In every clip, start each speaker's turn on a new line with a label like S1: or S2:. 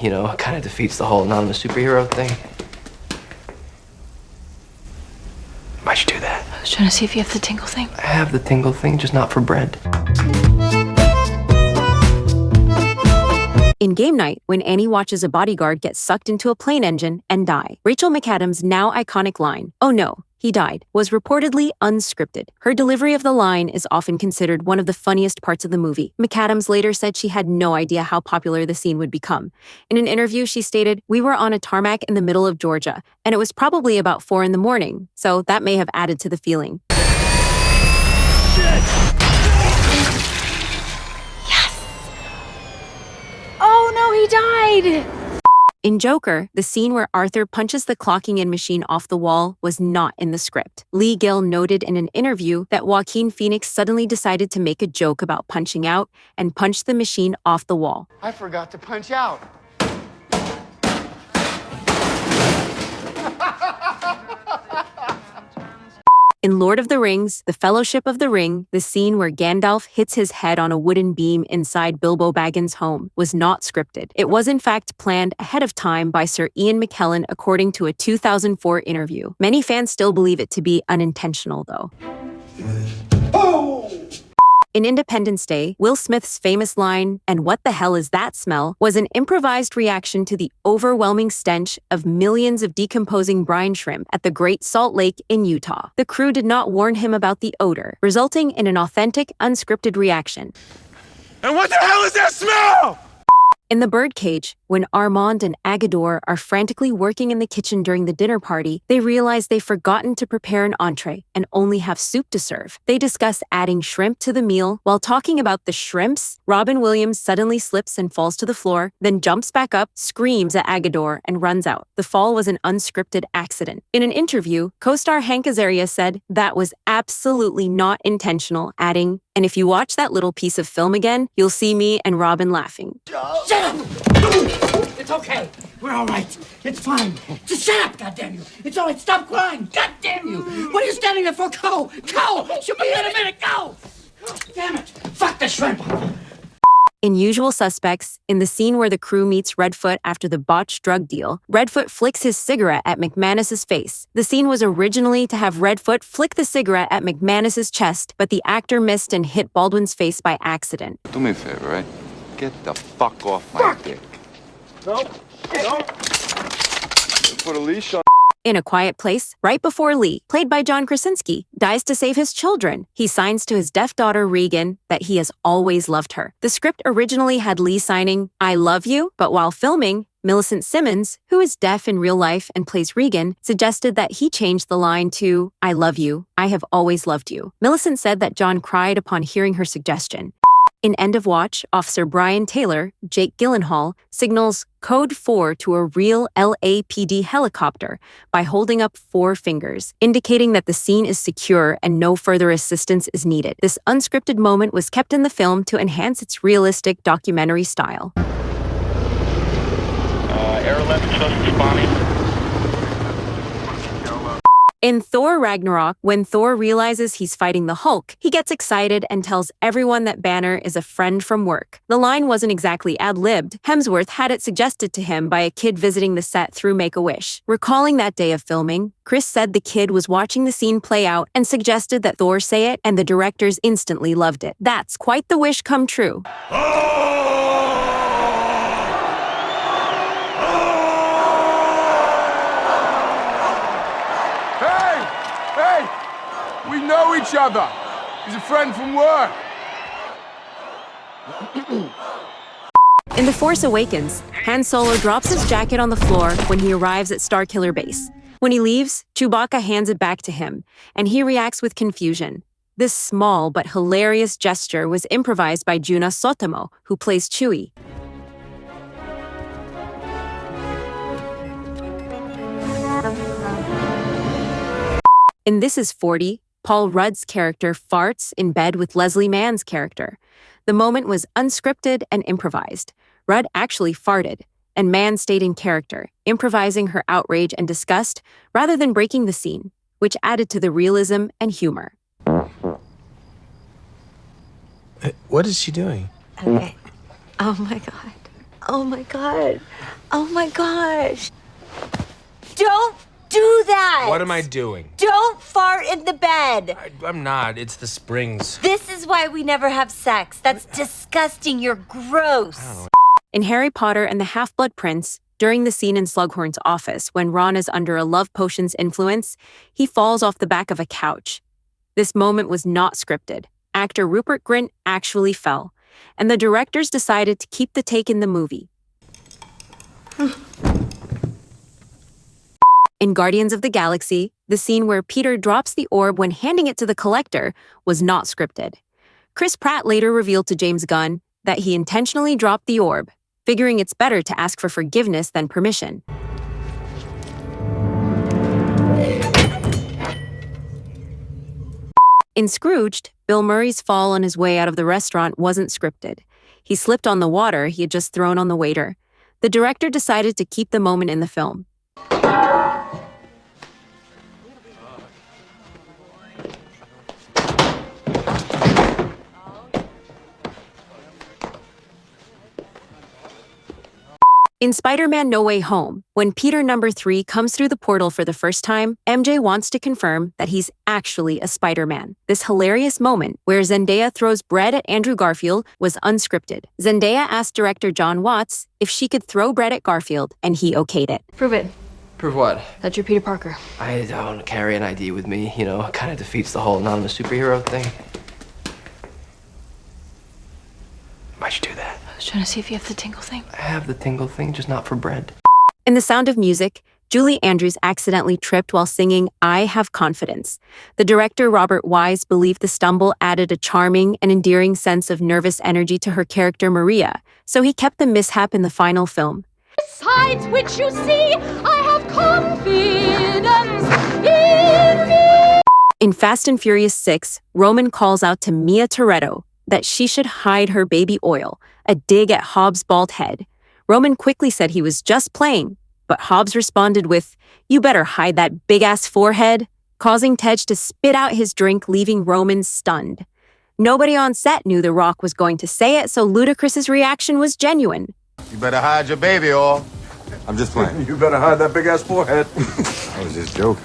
S1: you know, it kind of defeats the whole anonymous superhero thing. Why'd you do that?
S2: I was trying to see if you have the tingle thing.
S1: I have the tingle thing, just not for bread.
S3: In Game Night, when Annie watches a bodyguard get sucked into a plane engine and die, Rachel McAdams' now iconic line, "Oh no, he died," was reportedly unscripted. Her delivery of the line is often considered one of the funniest parts of the movie. McAdams later said she had no idea how popular the scene would become. In an interview, she stated, "We were on a tarmac in the middle of Georgia, and it was probably about 4 a.m, so that may have added to the feeling."
S2: Shit! Oh no, he died!
S3: In Joker, the scene where Arthur punches the clocking in machine off the wall was not in the script. Lee Gill noted in an interview that Joaquin Phoenix suddenly decided to make a joke about punching out and punched the machine off the wall.
S4: I forgot to punch out.
S3: In Lord of the Rings, The Fellowship of the Ring, the scene where Gandalf hits his head on a wooden beam inside Bilbo Baggins' home was not scripted. It was in fact planned ahead of time by Sir Ian McKellen according to a 2004 interview. Many fans still believe it to be unintentional, though. In Independence Day, Will Smith's famous line, "And what the hell is that smell?" was an improvised reaction to the overwhelming stench of millions of decomposing brine shrimp at the Great Salt Lake in Utah. The crew did not warn him about the odor, resulting in an authentic, unscripted reaction.
S5: "And what the hell is that smell?"
S3: In the Birdcage, when Armand and Agador are frantically working in the kitchen during the dinner party, they realize they've forgotten to prepare an entree and only have soup to serve. They discuss adding shrimp to the meal. While talking about the shrimps, Robin Williams suddenly slips and falls to the floor, then jumps back up, screams at Agador, and runs out. The fall was an unscripted accident. In an interview, co-star Hank Azaria said that was absolutely not intentional, adding, "And if you watch that little piece of film again, you'll see me and Robin laughing."
S6: Shut up! It's okay. We're all right. It's fine. Just shut up, goddamn you. It's all right. Stop crying. Goddamn you. What are you standing there for? Go. Go. She'll be here in a minute. Go. Damn it. Fuck the shrimp.
S3: In Usual Suspects, in the scene where the crew meets Redfoot after the botched drug deal, Redfoot flicks his cigarette at McManus's face. The scene was originally to have Redfoot flick the cigarette at McManus's chest, but the actor missed and hit Baldwin's face by accident.
S5: Do me a favor, right? Get the fuck off my dick. No. Put a leash on.
S3: In A Quiet Place, right before Lee, played by John Krasinski, dies to save his children, he signs to his deaf daughter Regan that he has always loved her. The script originally had Lee signing, "I love you," but while filming, Millicent Simmons, who is deaf in real life and plays Regan, suggested that he change the line to, "I love you, I have always loved you." Millicent said that John cried upon hearing her suggestion. In End of Watch, Officer Brian Taylor, Jake Gyllenhaal, signals Code 4 to a real LAPD helicopter by holding up 4 fingers, indicating that the scene is secure and no further assistance is needed. This unscripted moment was kept in the film to enhance its realistic documentary style.
S7: Air 11 just responding.
S3: In Thor Ragnarok, when Thor realizes he's fighting the Hulk, he gets excited and tells everyone that Banner is a friend from work. The line wasn't exactly ad-libbed. Hemsworth had it suggested to him by a kid visiting the set through Make-A-Wish. Recalling that day of filming, Chris said the kid was watching the scene play out and suggested that Thor say it, and the directors instantly loved it. That's quite the wish come true.
S5: We know each other. He's a friend from work.
S3: In The Force Awakens, Han Solo drops his jacket on the floor when he arrives at Starkiller Base. When he leaves, Chewbacca hands it back to him, and he reacts with confusion. This small but hilarious gesture was improvised by Juna Sotomo, who plays Chewie. In This Is 40, Paul Rudd's character farts in bed with Leslie Mann's character. The moment was unscripted and improvised. Rudd actually farted, and Mann stayed in character, improvising her outrage and disgust rather than breaking the scene, which added to the realism and humor.
S1: What is she doing?
S2: Okay. Oh my God.
S4: Oh my God. Oh my gosh. Don't do that.
S8: What am I doing?
S4: Don't fart in the bed.
S8: I'm not. It's the springs.
S4: This is why we never have sex. That's disgusting. You're gross.
S3: In Harry Potter and the Half-Blood Prince, during the scene in Slughorn's office when Ron is under a love potion's influence, he falls off the back of a couch. This moment was not scripted. Actor Rupert Grint actually fell, and the directors decided to keep the take in the movie. In Guardians of the Galaxy, the scene where Peter drops the orb when handing it to the collector was not scripted. Chris Pratt later revealed to James Gunn that he intentionally dropped the orb, figuring it's better to ask for forgiveness than permission. In Scrooged, Bill Murray's fall on his way out of the restaurant wasn't scripted. He slipped on the water he had just thrown on the waiter. The director decided to keep the moment in the film. In Spider-Man No Way Home, when Peter number 3 comes through the portal for the first time, MJ wants to confirm that he's actually a Spider-Man. This hilarious moment, where Zendaya throws bread at Andrew Garfield, was unscripted. Zendaya asked director John Watts if she could throw bread at Garfield, and he okayed it.
S2: Prove it.
S1: Prove what?
S2: That you're Peter Parker.
S1: I don't carry an ID with me, you know, it kind of defeats the whole anonymous superhero thing. Why'd you do that?
S2: I was trying to see if you have the tingle thing.
S1: I have the tingle thing, just not for bread.
S3: In The Sound of Music, Julie Andrews accidentally tripped while singing I Have Confidence. The director, Robert Wise, believed the stumble added a charming and endearing sense of nervous energy to her character Maria, so he kept the mishap in the final film.
S9: Besides which you see, I have confidence in me.
S3: In Fast and Furious 6, Roman calls out to Mia Toretto that she should hide her baby oil, a dig at Hobbs' bald head. Roman quickly said he was just playing, but Hobbs responded with, "You better hide that big-ass forehead," causing Tej to spit out his drink, leaving Roman stunned. Nobody on set knew The Rock was going to say it, so Ludacris's reaction was genuine.
S5: You better hide your baby oil. I'm just playing.
S10: You better hide that big-ass forehead.
S5: I was just joking.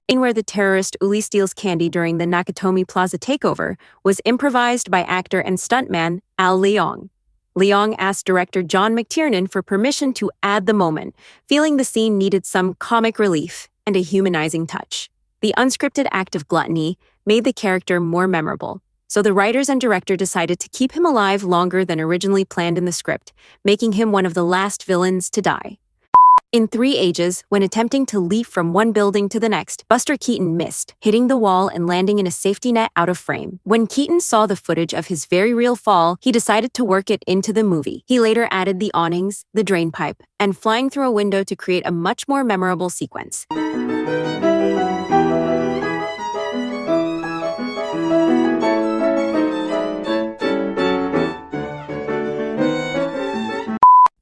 S3: In where the terrorist Uli steals candy during the Nakatomi Plaza takeover was improvised by actor and stuntman Al Leong. Leong asked director John McTiernan for permission to add the moment, feeling the scene needed some comic relief and a humanizing touch. The unscripted act of gluttony made the character more memorable, so the writers and director decided to keep him alive longer than originally planned in the script, making him one of the last villains to die. In 3 Ages, when attempting to leap from one building to the next, Buster Keaton missed, hitting the wall and landing in a safety net out of frame. When Keaton saw the footage of his very real fall, he decided to work it into the movie. He later added the awnings, the drainpipe, and flying through a window to create a much more memorable sequence.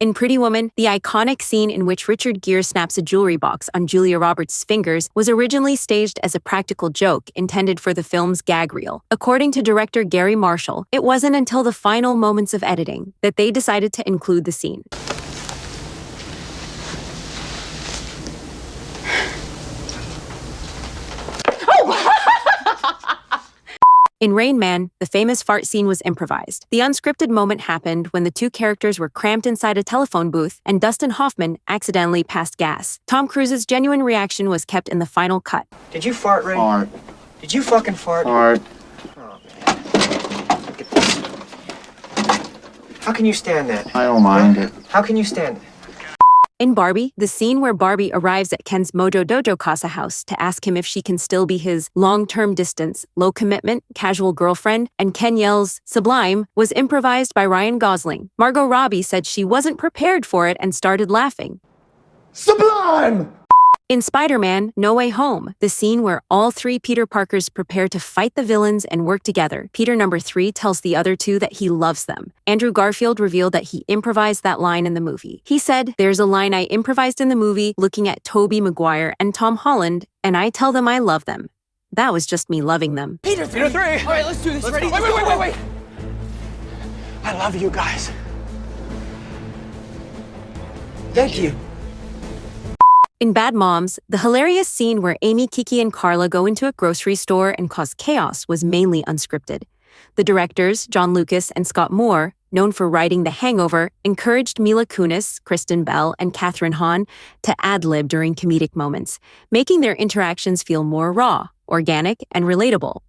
S3: In Pretty Woman, the iconic scene in which Richard Gere snaps a jewelry box on Julia Roberts' fingers was originally staged as a practical joke intended for the film's gag reel. According to director Gary Marshall, it wasn't until the final moments of editing that they decided to include the scene. In Rain Man, the famous fart scene was improvised. The unscripted moment happened when the two characters were cramped inside a telephone booth and Dustin Hoffman accidentally passed gas. Tom Cruise's genuine reaction was kept in the final cut.
S11: Did you fart, Ray?
S10: Fart.
S11: Did you fucking fart?
S10: Fart.
S11: Oh, man. Look at this. How can you stand that?
S10: I don't mind it.
S11: How can you stand it?
S3: In Barbie, the scene where Barbie arrives at Ken's Mojo Dojo Casa house to ask him if she can still be his long-term distance, low-commitment, casual girlfriend, and Ken yells, "Sublime," was improvised by Ryan Gosling. Margot Robbie said she wasn't prepared for it and started laughing.
S10: Sublime!
S3: In Spider-Man No Way Home, the scene where all 3 Peter Parkers prepare to fight the villains and work together, Peter number 3 tells the other 2 that he loves them. Andrew Garfield revealed that he improvised that line in the movie. He said, "There's a line I improvised in the movie looking at Tobey Maguire and Tom Holland, and I tell them I love them. That was just me loving them."
S11: Peter 3! All right, let's do this. Ready?
S6: Wait. I love you guys. Thank you.
S3: In Bad Moms, the hilarious scene where Amy, Kiki, and Carla go into a grocery store and cause chaos was mainly unscripted. The directors, John Lucas and Scott Moore, known for writing The Hangover, encouraged Mila Kunis, Kristen Bell, and Katherine Hahn to ad-lib during comedic moments, making their interactions feel more raw, organic, and relatable.